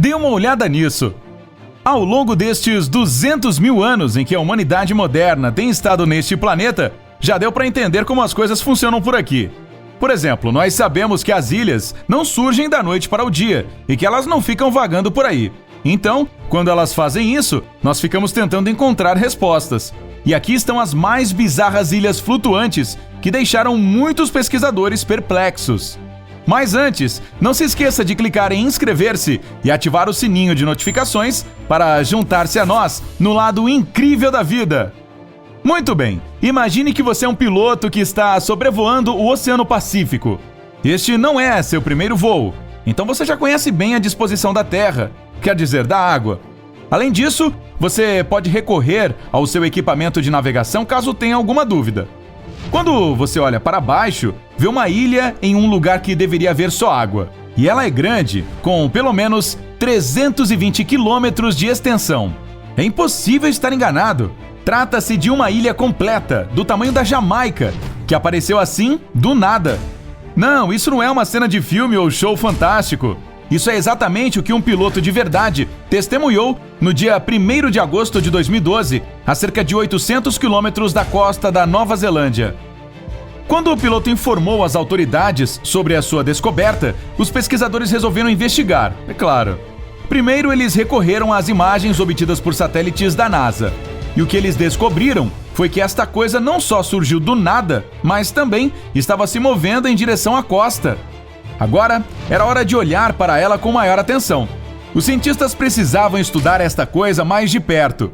Dê uma olhada nisso. Ao longo destes 200 mil anos em que a humanidade moderna tem estado neste planeta, já deu para entender como as coisas funcionam por aqui. Por exemplo, nós sabemos que as ilhas não surgem da noite para o dia e que elas não ficam vagando por aí. Então, quando elas fazem isso, nós ficamos tentando encontrar respostas. E aqui estão as mais bizarras ilhas flutuantes que deixaram muitos pesquisadores perplexos. Mas antes, não se esqueça de clicar em inscrever-se e ativar o sininho de notificações para juntar-se a nós no lado incrível da vida. Muito bem, imagine que você é um piloto que está sobrevoando o Oceano Pacífico. Este não é seu primeiro voo, então você já conhece bem a disposição da Terra, quer dizer, da água. Além disso, você pode recorrer ao seu equipamento de navegação caso tenha alguma dúvida. Quando você olha para baixo, vê uma ilha em um lugar que deveria haver só água. E ela é grande, com pelo menos 320 quilômetros de extensão. É impossível estar enganado. Trata-se de uma ilha completa, do tamanho da Jamaica, que apareceu assim, do nada. Não, isso não é uma cena de filme ou show fantástico. Isso é exatamente o que um piloto de verdade testemunhou no dia 1º de agosto de 2012, a cerca de 800 quilômetros da costa da Nova Zelândia. Quando o piloto informou as autoridades sobre a sua descoberta, os pesquisadores resolveram investigar, é claro. Primeiro, eles recorreram às imagens obtidas por satélites da NASA. E o que eles descobriram foi que esta coisa não só surgiu do nada, mas também estava se movendo em direção à costa. Agora, era hora de olhar para ela com maior atenção. Os cientistas precisavam estudar esta coisa mais de perto.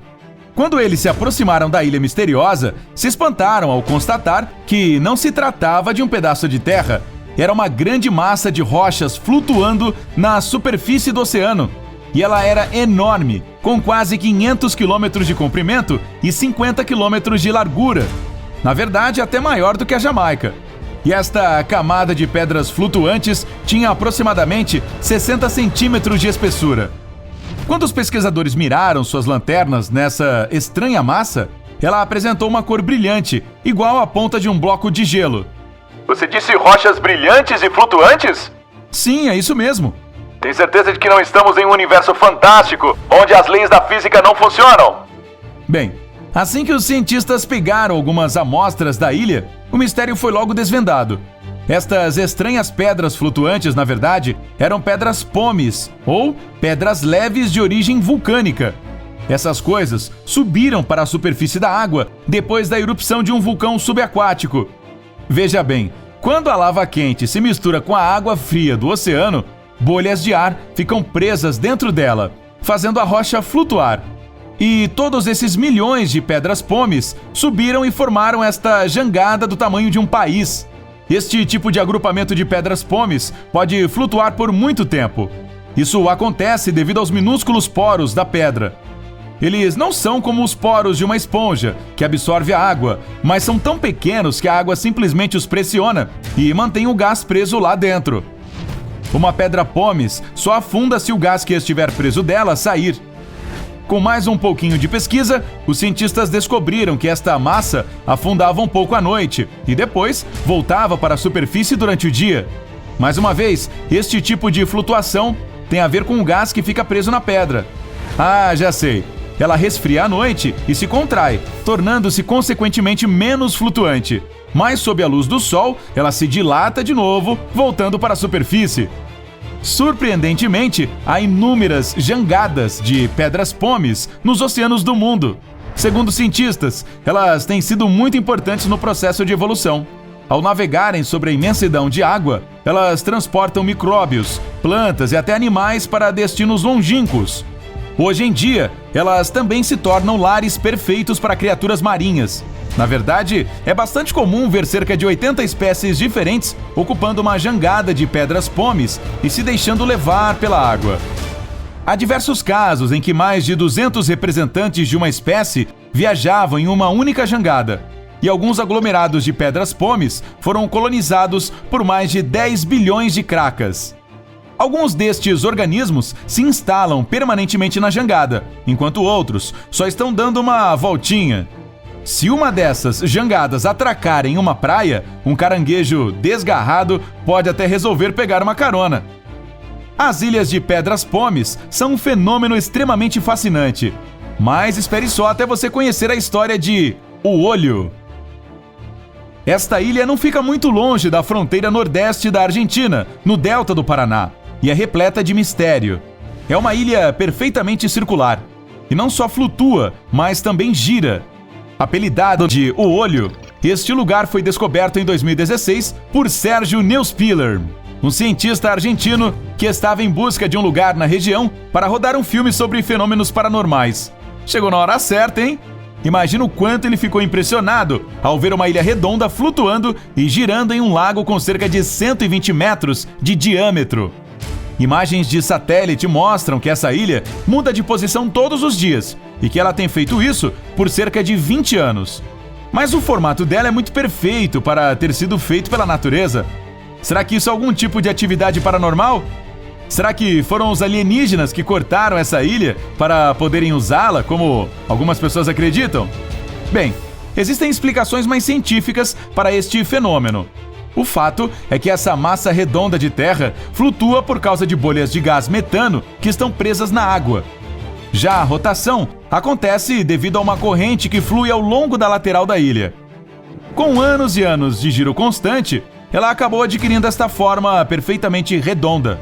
Quando eles se aproximaram da ilha misteriosa, se espantaram ao constatar que não se tratava de um pedaço de terra, era uma grande massa de rochas flutuando na superfície do oceano. E ela era enorme, com quase 500 quilômetros de comprimento e 50 quilômetros de largura. Na verdade, até maior do que a Jamaica. E esta camada de pedras flutuantes tinha aproximadamente 60 centímetros de espessura. Quando os pesquisadores miraram suas lanternas nessa estranha massa, ela apresentou uma cor brilhante, igual à ponta de um bloco de gelo. Você disse rochas brilhantes e flutuantes? Sim, é isso mesmo. Tem certeza de que não estamos em um universo fantástico, onde as leis da física não funcionam? Bem, assim que os cientistas pegaram algumas amostras da ilha, o mistério foi logo desvendado. Estas estranhas pedras flutuantes, na verdade, eram pedras pómeis, ou pedras leves de origem vulcânica. Essas coisas subiram para a superfície da água depois da erupção de um vulcão subaquático. Veja bem, quando a lava quente se mistura com a água fria do oceano, bolhas de ar ficam presas dentro dela, fazendo a rocha flutuar. E todos esses milhões de pedras pómeis subiram e formaram esta jangada do tamanho de um país. Este tipo de agrupamento de pedras pómeis pode flutuar por muito tempo. Isso acontece devido aos minúsculos poros da pedra. Eles não são como os poros de uma esponja, que absorve a água, mas são tão pequenos que a água simplesmente os pressiona e mantém o gás preso lá dentro. Uma pedra pómeis só afunda se o gás que estiver preso dela sair. Com mais um pouquinho de pesquisa, os cientistas descobriram que esta massa afundava um pouco à noite e depois voltava para a superfície durante o dia. Mais uma vez, este tipo de flutuação tem a ver com o gás que fica preso na pedra. Ah, já sei. Ela resfria à noite e se contrai, tornando-se consequentemente menos flutuante. Mas sob a luz do sol, ela se dilata de novo, voltando para a superfície. Surpreendentemente, há inúmeras jangadas de pedras pómeis nos oceanos do mundo. Segundo cientistas, elas têm sido muito importantes no processo de evolução. Ao navegarem sobre a imensidão de água, elas transportam micróbios, plantas e até animais para destinos longínquos. Hoje em dia, elas também se tornam lares perfeitos para criaturas marinhas. Na verdade, é bastante comum ver cerca de 80 espécies diferentes ocupando uma jangada de pedras pómeis e se deixando levar pela água. Há diversos casos em que mais de 200 representantes de uma espécie viajavam em uma única jangada, e alguns aglomerados de pedras pómeis foram colonizados por mais de 10 bilhões de cracas. Alguns destes organismos se instalam permanentemente na jangada, enquanto outros só estão dando uma voltinha. Se uma dessas jangadas atracar em uma praia, um caranguejo desgarrado pode até resolver pegar uma carona. As ilhas de Pedras Pomes são um fenômeno extremamente fascinante. Mas espere só até você conhecer a história de O Olho. Esta ilha não fica muito longe da fronteira nordeste da Argentina, no delta do Paraná, e é repleta de mistério. É uma ilha perfeitamente circular, e não só flutua, mas também gira. Apelidado de O Olho, este lugar foi descoberto em 2016 por Sérgio Neuspiller, um cientista argentino que estava em busca de um lugar na região para rodar um filme sobre fenômenos paranormais. Chegou na hora certa, hein? Imagina o quanto ele ficou impressionado ao ver uma ilha redonda flutuando e girando em um lago com cerca de 120 metros de diâmetro. Imagens de satélite mostram que essa ilha muda de posição todos os dias e que ela tem feito isso por cerca de 20 anos. Mas o formato dela é muito perfeito para ter sido feito pela natureza. Será que isso é algum tipo de atividade paranormal? Será que foram os alienígenas que cortaram essa ilha para poderem usá-la, como algumas pessoas acreditam? Bem, existem explicações mais científicas para este fenômeno. O fato é que essa massa redonda de terra flutua por causa de bolhas de gás metano que estão presas na água. Já a rotação acontece devido a uma corrente que flui ao longo da lateral da ilha. Com anos e anos de giro constante, ela acabou adquirindo esta forma perfeitamente redonda.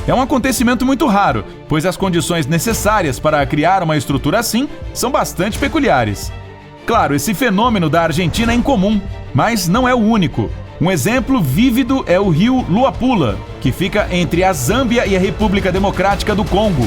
É um acontecimento muito raro, pois as condições necessárias para criar uma estrutura assim são bastante peculiares. Claro, esse fenômeno da Argentina é incomum, mas não é o único. Um exemplo vívido é o rio Luapula, que fica entre a Zâmbia e a República Democrática do Congo.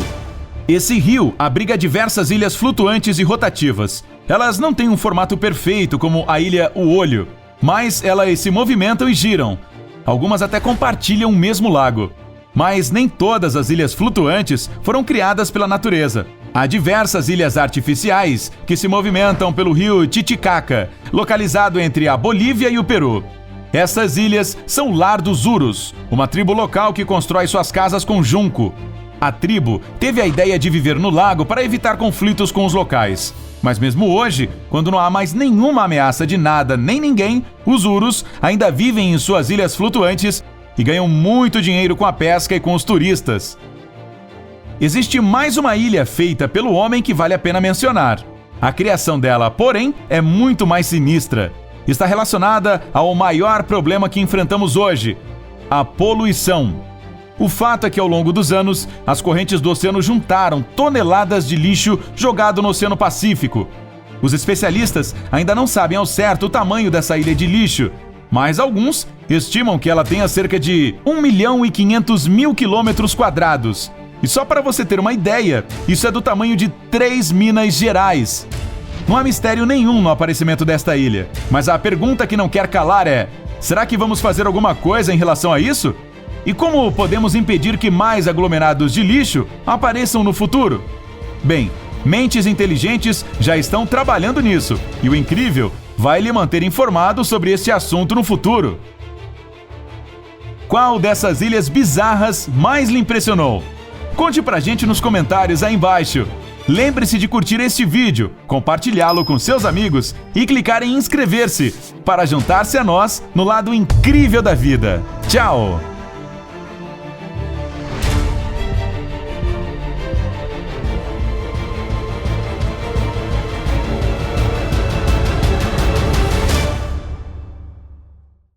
Esse rio abriga diversas ilhas flutuantes e rotativas. Elas não têm um formato perfeito como a ilha O Olho, mas elas se movimentam e giram. Algumas até compartilham o mesmo lago. Mas nem todas as ilhas flutuantes foram criadas pela natureza. Há diversas ilhas artificiais que se movimentam pelo rio Titicaca, localizado entre a Bolívia e o Peru. Essas ilhas são o lar dos Urus, uma tribo local que constrói suas casas com junco. A tribo teve a ideia de viver no lago para evitar conflitos com os locais. Mas mesmo hoje, quando não há mais nenhuma ameaça de nada nem ninguém, os Urus ainda vivem em suas ilhas flutuantes e ganham muito dinheiro com a pesca e com os turistas. Existe mais uma ilha feita pelo homem que vale a pena mencionar. A criação dela, porém, é muito mais sinistra. Está relacionada ao maior problema que enfrentamos hoje: a poluição. O fato é que ao longo dos anos, as correntes do oceano juntaram toneladas de lixo jogado no Oceano Pacífico. Os especialistas ainda não sabem ao certo o tamanho dessa ilha de lixo, mas alguns estimam que ela tenha cerca de 1.500.000 quilômetros quadrados. E só para você ter uma ideia, isso é do tamanho de 3 Minas Gerais. Não há mistério nenhum no aparecimento desta ilha, mas a pergunta que não quer calar é: será que vamos fazer alguma coisa em relação a isso? E como podemos impedir que mais aglomerados de lixo apareçam no futuro? Bem, mentes inteligentes já estão trabalhando nisso, e o incrível vai lhe manter informado sobre este assunto no futuro. Qual dessas ilhas bizarras mais lhe impressionou? Conte pra gente nos comentários aí embaixo. Lembre-se de curtir este vídeo, compartilhá-lo com seus amigos e clicar em inscrever-se para juntar-se a nós no lado incrível da vida. Tchau!